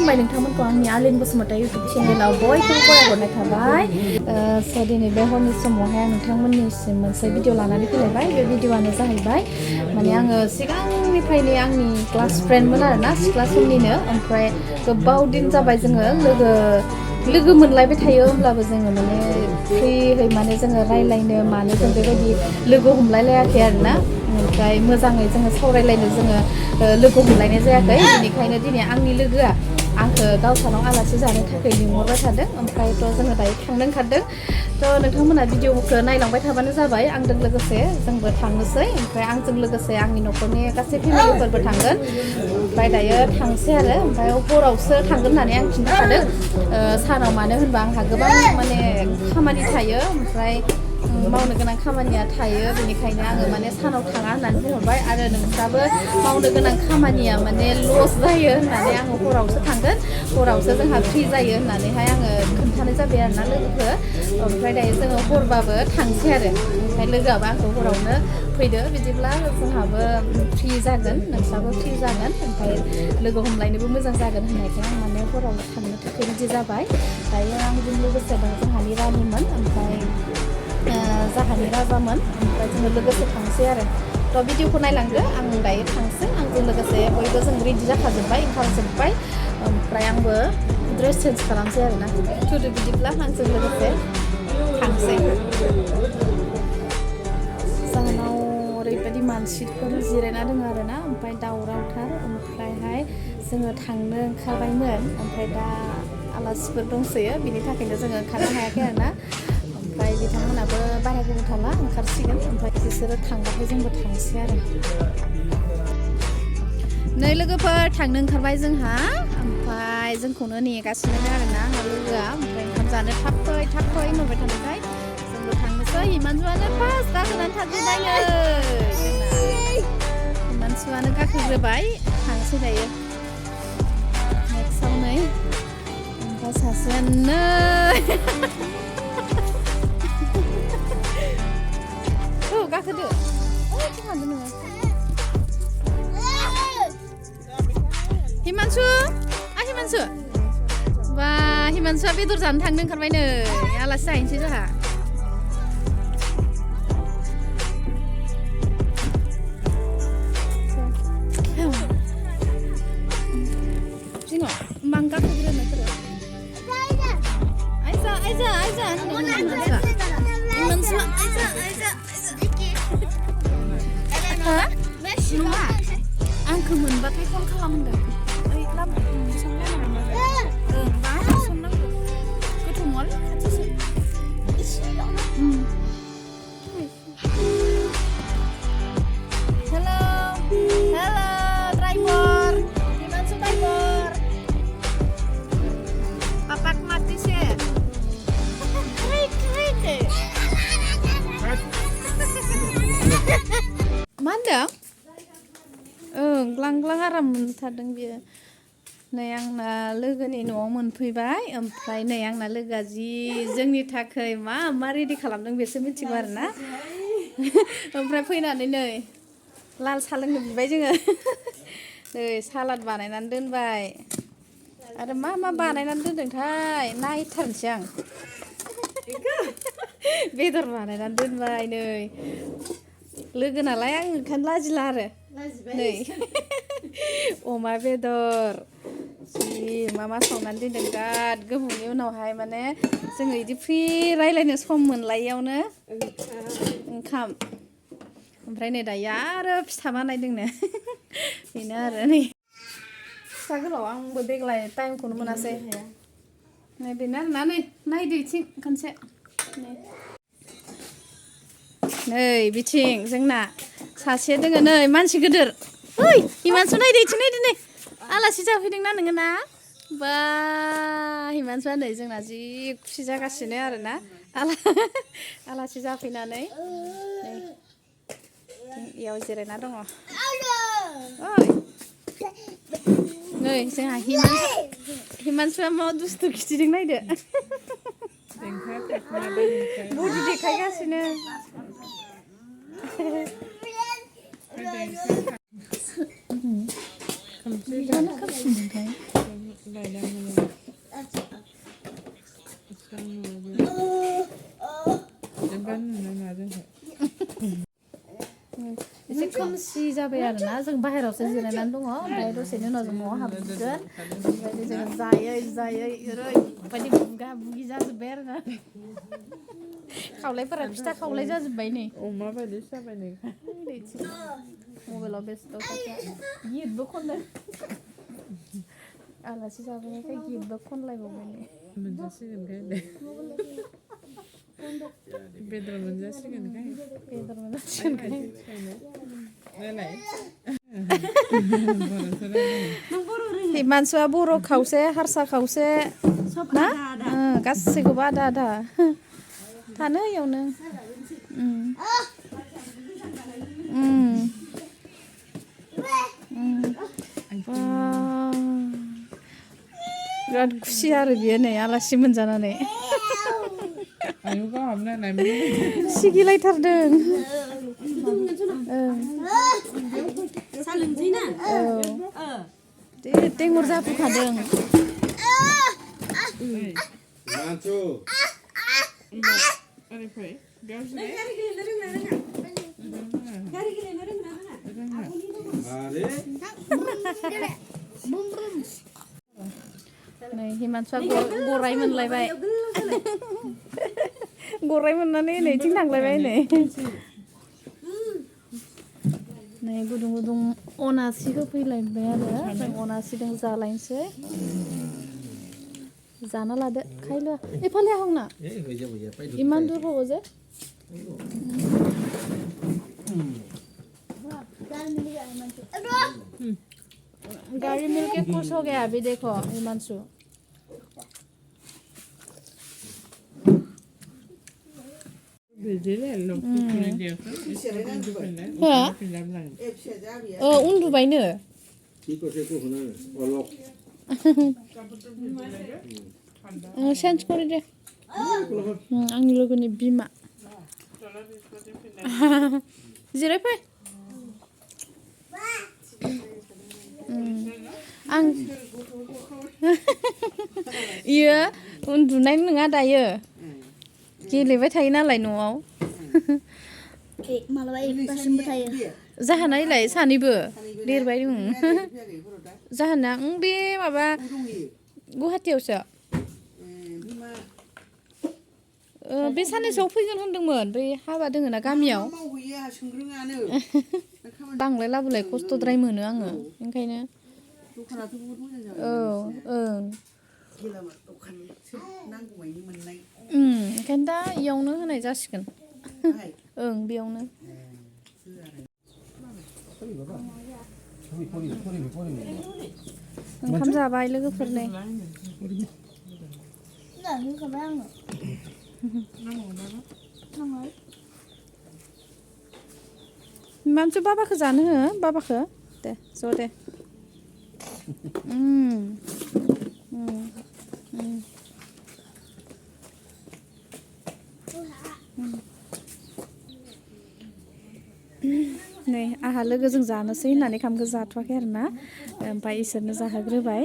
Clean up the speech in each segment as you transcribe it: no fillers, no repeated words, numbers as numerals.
खुलुमबाय नोंथांमोनखौ आंनि Arlene Basumatary YouTube चेनेलाव बयखौबो गरायहरनाय थाबाय स' दिनै बे हरनि समावहाय आं नोंथांमोननिसिम मोनसे भिडिअ लानानै फैलायबाय बे भिडिअआनो जाहैबाय माने आङो सिगांनिफ्रायनो आंनि क्लास फ्रेन्डमोन आरोना सिख्ला समनिनो ओमफ्राय गोबाव दिन जाबाय जोङो लोगो मोनलायबाय थायो होमब्लाबो जोङो माने फ्रियै माने जोङो रायलायनो मानो जों बेबायदि लोगो हमलायलायाखै आरोना ओमफ्राय मोजाङै जोङो सावरायलायनो जोङो लोगो हमलायनाय जायाखै बेनिखायनो दिनै आंनि लोगोआ आंखौ गावसानाव आलासि जानो थाखाय लिंहरबाय थादों ओमफ्रायथ' जोङो दायो थांनो ओंखारदों थ' नोंथांमोना भिडिअखौ नायलांबाय थाबानो जाबाय आंजों लोगोसे जोंबो थांनोसै ओमफ्राय आंजों लोगोसे आंनि न'खरनि गासै फेमिलिफोरबो थांगोन ओमफ्राय दायो थांसै आरो ओमफ्राय हरावसो थांगोन होननानै आं खिन्थाखादों सानाव मानो होनबा आंहा गोबां माने खामानि थायो ओमफ्राय मावनो गोनां खामानिया थायो बेनिखायनो आङो माने सानाव थाङा होननानै बुंहरबाय आरो नोंस्राबो मावनो गोनां खामानिया माने लस जायो होननानै आङो हरावसो थांगोन हरावसो जोंहा फ्रि जायो होननानैहाय आङो खोन्थानाय जाबाय आरोना लोगोखौ ओमफ्राय दायो जोङो हरबाबो थांसै आरो ओमफ्राय लोगोआबो आंखौ हरावनो फैदो बिदिब्ला जोंहाबो फ्रि जागोन नोंस्राबो फ्रि जागोन ओमफ्राय लोगो हमलायनोबो मोजां जागोन होननायखाय आं माने हराव थांनो थाखाय रेडि जाबाय दायो आंजों लोगोसे दं जोंहानि रानिमोन ओमफ्राय जाहानि राजामोन ओमफ्राय जोङो लोगोसे थांसै आरो थ' भिडिअखौ नायलांदो आं दायो थांसै आंजों लोगोसे बयबो जों रेडि जाखाजोब्बाय ओंखारजोब्बाय ओमफ्राय आंबो ड्रेस चेन्ज खालामसै आरोना थुदो बिदिब्ला आंजों लोगोसे थांसै जाहोनाव ओरैबायदि मानसिफोर जिरायना दङ आरोना ओमफ्राय दावरावथार ओमफ्रायहाय जोङो थांनो ओंखारबायमोन ओमफ्राय दा आलासिफोर दंसोयो बिनि थाखायनो जोङो ओंखारनो हायाखै आरोना ओमफ्राय बिथांमोनाबो बारा गोबाव थाला ओंखारसिगोन ओमफ्राय बिसोरो थांबाथाय जोंबो थांसै आरो नै लोगोफोर थांनो ओंखारबाय जोंहा ओमफ्राय जोंखौनो नेगासिनो आरोना आंहा लोगोआ ओमफ्राय ओंखाम जानो थाब फै होनहरबाय थानायखाय जोंबो थांनोसै हिमानजुआनो फार्स्ट गाखोनानै थांग्रोबायनो जोंना हिमानजुआनो गाखोग्रोबाय थांसै दायो नेक्स्टआव नै ओमफ्राय सासेया नै गाखोदो थांदो नोङो हिमानसु हिमानसु बा हिमानसुआ बेदर जानो थांनो ओंखारबाय नै आलासि जाहैनोसै जोंहा जिङाव मां गाखोग्रोनो आइजा हिमानसुआ नङा आंखौ मोनबाथाय फन खालाम होनदों ओइ लामा संनांगौ मा संनांगौ गोथौ नङालै खाथिसो हेल' ड्राइभार हिमानसु ड्राइभार पापाक मातिसे मा होनदों ग्लां आराम मोनथारदों बियो नै आंना लोगोनि न'आव मोनफैबाय ओमफ्राय नै आंना लोगोआ जि जोंनि थाखाय मा रेडि खालामदों बेसो मिथिगौ आरोना ओमफ्राय फैनानै नै लाल साहा लोंनो बिबाय जोङो नै सालाद बानायनानै दोनबाय आरो मा बानायनानै दोनदोंथाय नायथारनोसै आं बेदर बानायनानै दोनबाय नै लोगो नालाय आं ओंखायनो लाजिला आरो नै अमा बेदर जि मा सावनानै दोनदों बिराद गोबावनि उनावहाय माने जोङो बिदि फ्रि रायलायनो सम मोनलायियावनो ओंखाम ओमफ्राय नै दायो आरो फिथा बानायदोंनो बेनो आरो नै फिथा गोलाव आंबो देग्लाय टाइमखौनो मोनासै नै बेनो आरोना नै नायदो इथिं खनसे नै बिथिं जोंना सासे दोङो नै मानसि गिदिर ओइ हिमानसु नायदो इथिं नायदो नै आलासि जाफैदोंना नोङो ना बा हिमानसुआ नै जोंना जि खुसि जागासिनो आरोना आलासि जाफैनानै नै इयाव जिरायना दङ ओइ नै जोंहा हिमानसुआ मा दुस्थु खिथिदों नायदो बडि देखायगासिनो एसे खोमसि जाबाय आरोना जों बाहेरायावसो जिरायनानै दङ ओमफ्राय दसेनि उनाव जों न'आव हाबगोन ओमफ्राय जों जायै ओरैबायदि बुगा बुगि जाजोब्बाय आरोना खावलायफोरा फिथा खावलाय जाजोब्बाय नै अमा बायदि जाबाय नै मबाइलाव बेस्थ' सासे गितबो खननो आलासि जाबोनायखाय गितबो खनलायबावबाय नै मोनजासिगोनखाय बेदर मोनजासिगोनखाय मानसिया बर' खावसे हारसा खावसे ना गासैखौबो आदा आदा थानो इयावनो बिराद खुसि आरो बियो नै आलासि मोनजानानै सिगिलायथारदों टेंगुर जाफुखादों नै हिमांशुआ गराय मोनलायबाय गराय मोननानै नैथिं थांलायबाय नै गुदुं गुदुं अनासि होफैलायबाय आरो जों अनासिजों जालायनोसै जाना लादो खायलो एफाले हांना इमान दूर होबो जे गाड़ी मिलके खुश हो गया अभी देखो हिमांशु उन्दुबायनो चेन्ज करे दे आंनि लोगोनि बिमा जिरायफै आं इयो उन्दुनाय नङा दायो गेलेबाय थायो नालाय न'आव जाहानायलाय सानैबो देरबाय जाहाना बे माबा गुवाहाटीयावसो बे साननैसोआव फैगोन होनदोंमोन बै हाबा दोङो ना गामियाव लांलाय लाबोलाय खस्थ'द्राय मोनो आङो ओंखायनो ओंखायनो दा इयावनो होनाय जासिगोन बेयावनो ओंखाम जाबाय लोगोफोरनि मानसि बाबाखौ जानो हो बाबाखौ दे ज' दे नै आंहा लोगोजों जानोसै होननानै ओंखामखौ जाथ'वाखै आरोना ओमफ्राय इसोरनो जाहोग्रोबाय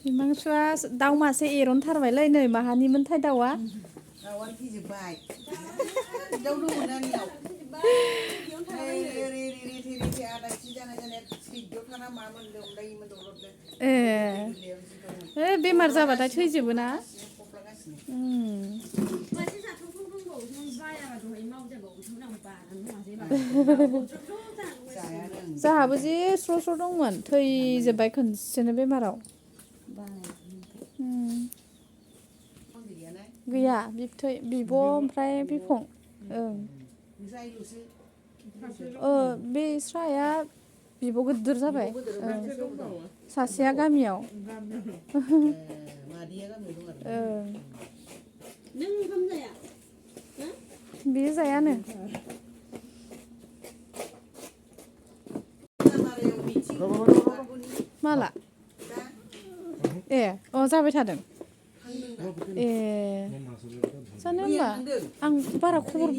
हिमांशुआ दाउ मासे एरनथारबायलै नै माहानिमोनथाय दाउआ थैजोब्बाय दाउ दंमोन आंनियाव बेमार जाबाथाय थैजोबो ना जोंहाबो जि स्र' स्र' दंमोन थैजोब्बाय खनसेनो बेमाराव गैया बिब' ओमफ्राय बिफं बे स्राया बिब' गिदिर जाबाय सासेया गामियाव बेयो जायानो माला जाबाय थादों जानो होनबा आं बारा खबर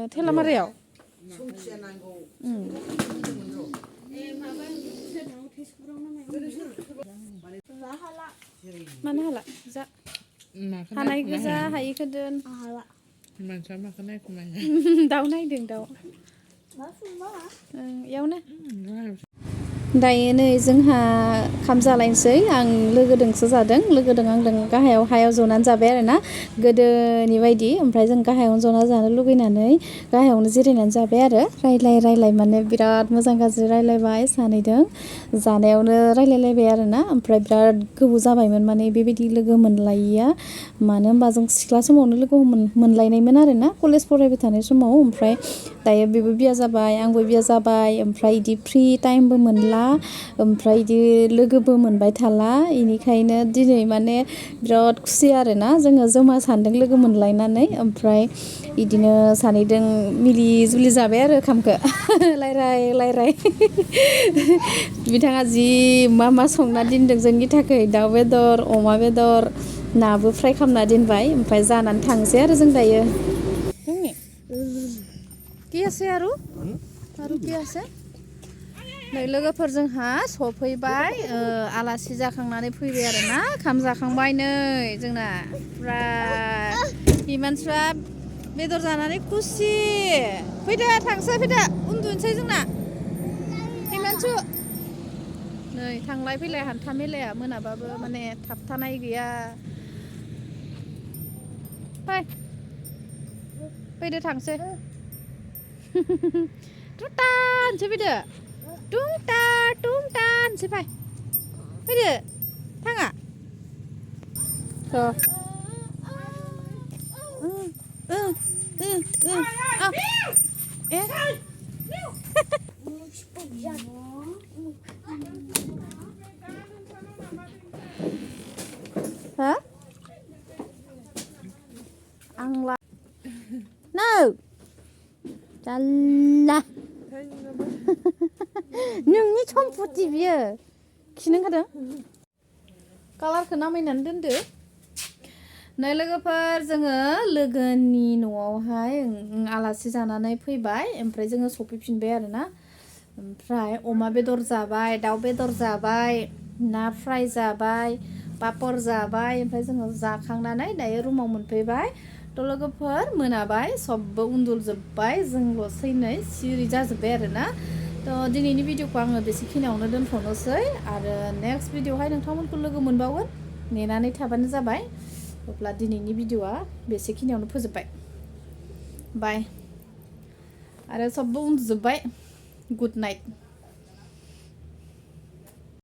थेलामारायाव 성취야 난거 mana hala za Makan hanai goजा हायिखौ दोन Macam makan aku main. दाउ नायदों दाउ इयावनो Wah, दायो नै जोंहा ओंखाम जालायनोसै आं लोगोदोंसो जादों लोगोदों आंदों गाहायाव हायाव जनानै जाबाय आरोना गोदोनि बायदि ओमफ्राय जों गाहायावनो जना जानो लुगैनानै गाहायावनो जिरायनानै जाबाय आरो रायलाय माने बिराद मोजां गाज्रि रायलायबाय सानैदों जानायावनो रायलायलायबाय आरोना ओमफ्राय बिराद गोबाव जाबायमोन माने बेबायदि लोगो मोनलायिया मानो होनबा जों सिख्ला समावनो लोगो मोनलायनायमोन आरोना कलेज फरायबाय थानाय समाव ओमफ्राय दायो बेबो बिया जाबाय आंबो बिया जाबाय ओमफ्राय इदि फ्रि टाइमबो मोनला ओमफ्राय इदि लोगोबो मोनबाय थाला इनिखायनो दिनै माने बिराद खुसि आरोना जोङो जमा सानदों लोगो मोनलायनानै ओमफ्राय इदिनो सानैदों मिलि जुलि जाबाय आरो ओंखामखो रायलाय बिथाङा जि मा संना दोनदों जोंनि थाखाय दाउ बेदर अमा बेदर नाबो फ्राय खालामना दोनबाय ओमफ्राय जानानै थांसै आरो जों दायो কি আছে আৰু কি আছে नै लोगोफोर जोंहा सफैबाय आलासि जाखांनानै फैबाय आरोना ओंखाम जाखांबाय नै जोंना पुरा हिमानसुआ बेदर जानानै खुसि फैदो थांसै फैदो उन्दुनोसै जोंना हिमानसु नै थांलाय फैलाय हान्था मेलाया मोनाबाबो माने थाबथानाय गैया फैदो थांसै टुटानसै फैदो टुंटानसै फैदो थाङा ha आंला no जाला नोंनि सम्पति बियो खिनो ओंखारदों कालारखौ नामायनानै दोनदो नै लोगोफोर जोङो लोगोनि न'आवहाय आलासि जानानै फैबाय ओमफ्राय जोङो सफैफिनबाय आरोना ओमफ्राय अमा बेदर जाबाय दाउ बेदर जाबाय ना फ्राय जाबाय पापर जाबाय ओमफ्राय जोङो जाखांनानै दायो रुमाव मोनफैबाय थ' लोगोफोर मोनाबाय सबबो उन्दुजोब्बाय जोंल'सै नै सिरि जाजोब्बाय आरोना थ' दिनैनि भिडिअखौ आङो बेसेखिनियावनो दोनथ'नोसै आरो नेक्स्ट भिडिअआवहाय नोंथांमोनखौ लोगो मोनबावगोन नेनानै थाबानो जाबाय अब्ला दिनैनि भिडिअआ बेसेखिनियावनो फोजोब्बाय बाय आरो सबबो उन्दुजोब्बाय गुड नाइट